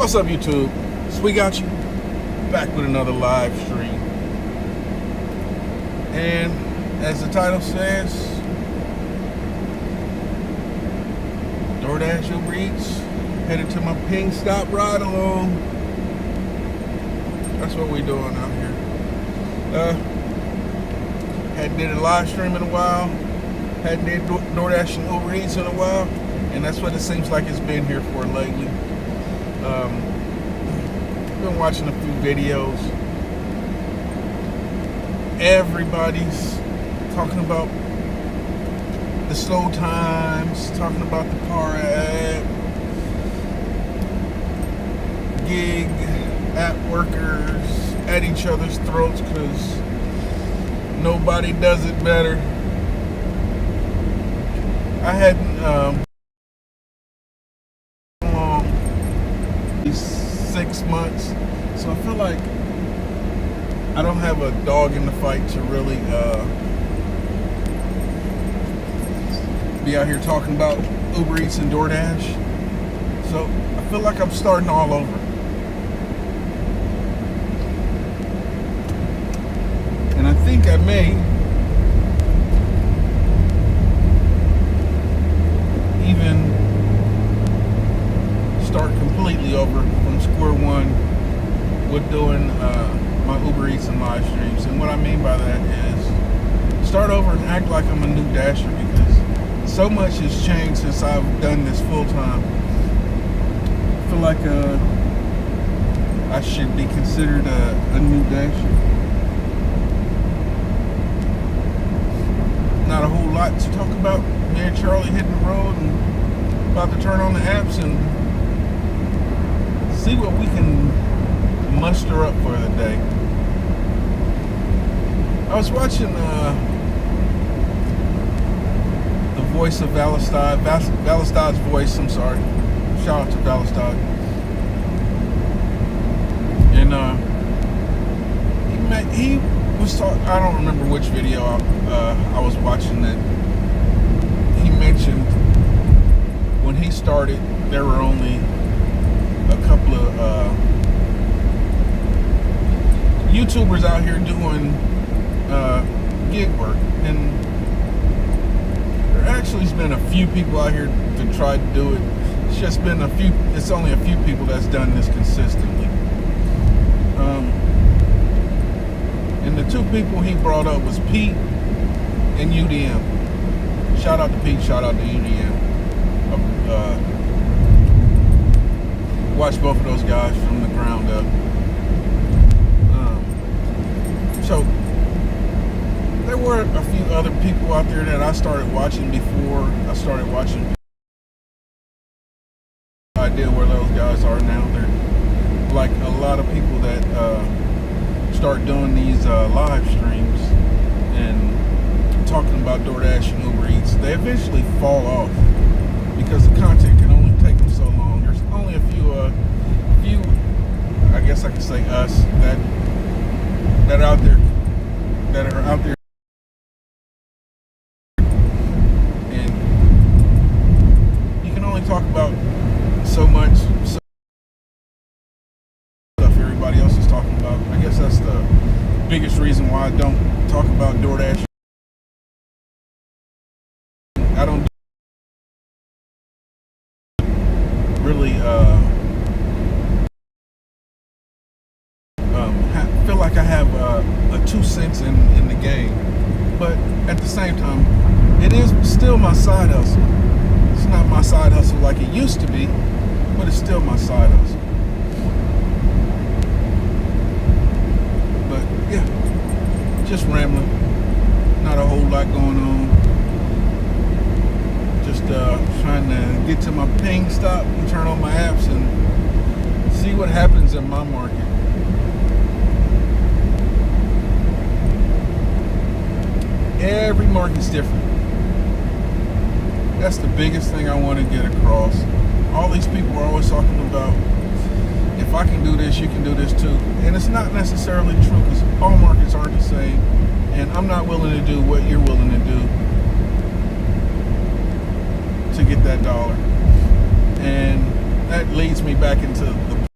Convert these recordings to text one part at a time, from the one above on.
What's up, YouTube? So we got you back with another live stream. And as the title says, DoorDash Uber Eats, headed to my ping stop ride along. That's what we doing out here. Hadn't did a live stream in a while. Hadn't did DoorDash and Uber Eats in a while. And that's what it seems like it's been here for lately. Been watching a few videos. Everybody's talking about the slow times, talking about the car gig app workers at each other's throats because nobody does it better. I hadn't 6 months, so I feel like I don't have a dog in the fight to really be out here talking about Uber Eats and DoorDash. So I feel like I'm starting all over. And I think I may even start completely over from square one with doing my Uber Eats and live streams. And what I mean by that is start over and act like I'm a new dasher, because so much has changed since I've done this full time. I feel like I should be considered a new dasher. Not a whole lot to talk about. Me and Charlie hitting the road and about to turn on the apps and see what we can muster up for the day. I was watching the voice of Valistad's voice, I'm sorry. Shout out to Valistad. And he was talking, I don't remember which video I was watching, that he mentioned when he started there were only a couple of YouTubers out here doing gig work, and there actually has been a few people out here to try to do it. It's just been it's only a few people that's done this consistently. And the two people he brought up was Pete and UDM. Shout out to Pete, shout out to UDM. Watch both of those guys from the ground up. So there were a few other people out there that I started watching before I started watching. Idea where those guys are now. They're like a lot of people that start doing these live streams and talking about DoorDash and Uber Eats. They eventually fall off because the content can only take them so long. There's only a few, I guess I could say us, that are out there, and you can only talk about so much stuff everybody else is talking about. I guess that's the biggest reason why I don't talk about DoorDash. I don't really feel like I have a 2 cents in the game, but at the same time, it is still my side hustle. It's not my side hustle like it used to be, but it's still my side hustle. But yeah, just rambling. Not a whole lot going on. Just trying to get to my ping stop and turn on my apps and see what happens in my market. Every market's different. That's the biggest thing I want to get across. All these people are always talking about, if I can do this, you can do this too. And it's not necessarily true, because all markets aren't the same. And I'm not willing to do what you're willing to do to get that dollar. And that leads me back into the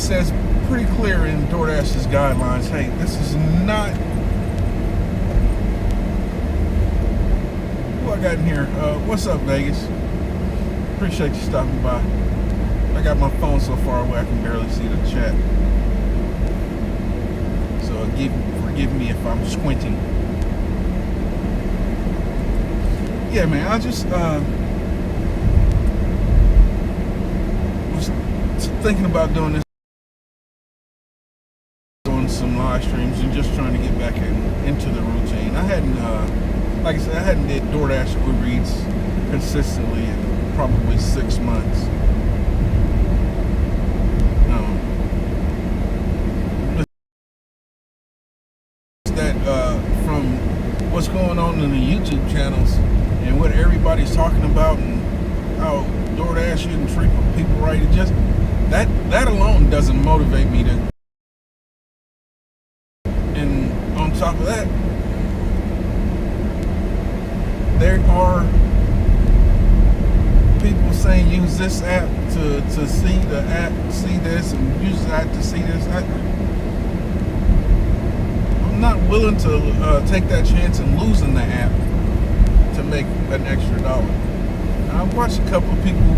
says pretty clear in DoorDash's guidelines, hey, this is not. Who I got in here? What's up, Vegas? Appreciate you stopping by. I got my phone so far away I can barely see the chat. So forgive me if I'm squinting. Yeah, man, I just was thinking about doing this, doing some live streams and just trying to get back into the routine. I hadn't, like I said, I hadn't did DoorDash Uber Eats consistently in probably 6 months. From what's going on in the YouTube channels and what everybody's talking about and how DoorDash shouldn't treat people right, it just that alone doesn't motivate me to. And on top of that, there are people saying use this app to see the app, see this, and use that to see this. I'm not willing to take that chance and losing the app to make an extra $1. Now, I've watched a couple of people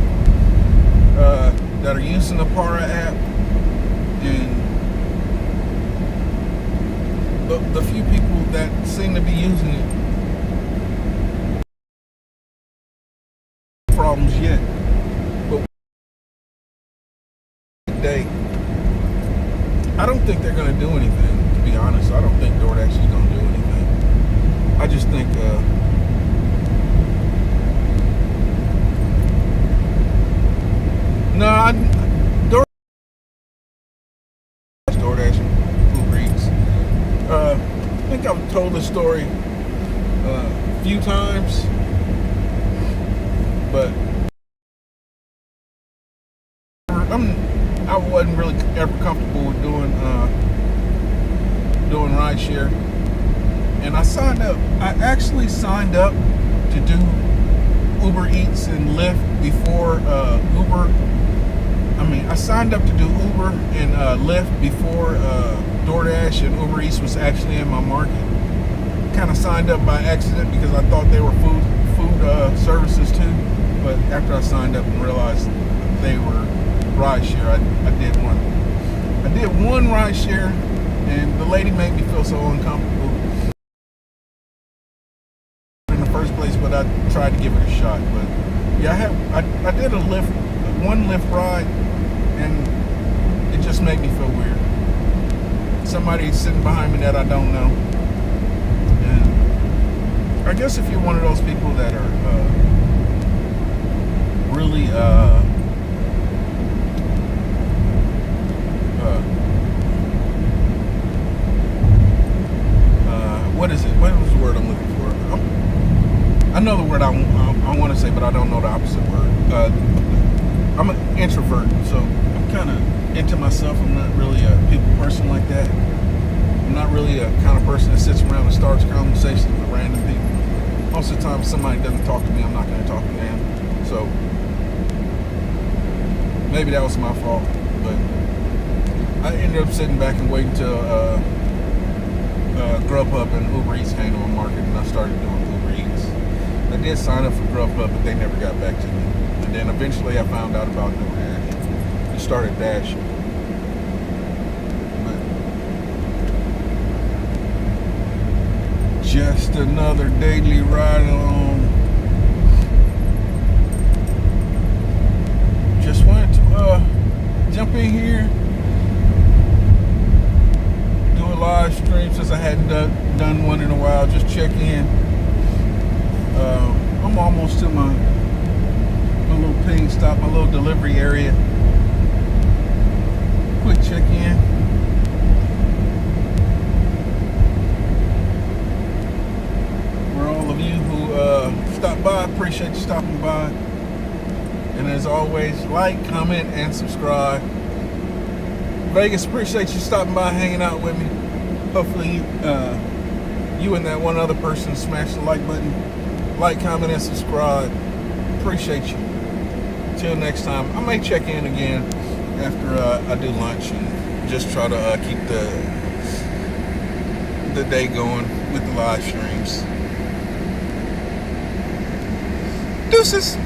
that are using the Para app, and the few people that seem to be using it, problems yet. But today, I don't think they're going to do anything. To be honest, I don't think DoorDash is going to do anything. I just think DoorDash Uber Eats. I think I've told this story a few times, but I wasn't really ever comfortable with doing rideshare, and I signed up. I actually signed up to do Uber Eats and Lyft before Uber. I signed up to do Uber and Lyft before DoorDash and Uber Eats was actually in my market. Kind of signed up by accident because I thought they were food services too. But after I signed up and realized they were rideshare, I did one. I did one rideshare, and the lady made me feel so uncomfortable in the first place. But I tried to give it a shot. But yeah, I did one Lyft ride, and it just made me feel weird. Somebody sitting behind me that I don't know, and I guess if you're one of those people that are really what is it? What was the word I'm looking for? I know the word I want to say, but I don't know the opposite word. I'm an introvert, so I'm kind of into myself. I'm not really a people person like that. I'm not really a kind of person that sits around and starts conversations with random people. Most of the time, if somebody doesn't talk to me, I'm not going to talk to them. So maybe that was my fault, but I ended up sitting back and waiting till Grubhub and Uber Eats came to my market, and I started doing Uber Eats. I did sign up for Grubhub, but they never got back to me. And then eventually I found out about DoorDash and started dashing. But just another daily ride along. Just wanted to jump in here, do a live stream since I hadn't done one in a while. Just check in. I'm almost to my little ping stop, my little delivery area. Quick check in. For all of you who stopped by, appreciate you stopping by. And as always, like, comment, and subscribe. Vegas, appreciate you stopping by, hanging out with me. Hopefully, you and that one other person smash the like button. Like, comment, and subscribe. Appreciate you. Till next time, I may check in again. after I do lunch and just try to keep the day going with the live streams. Deuces.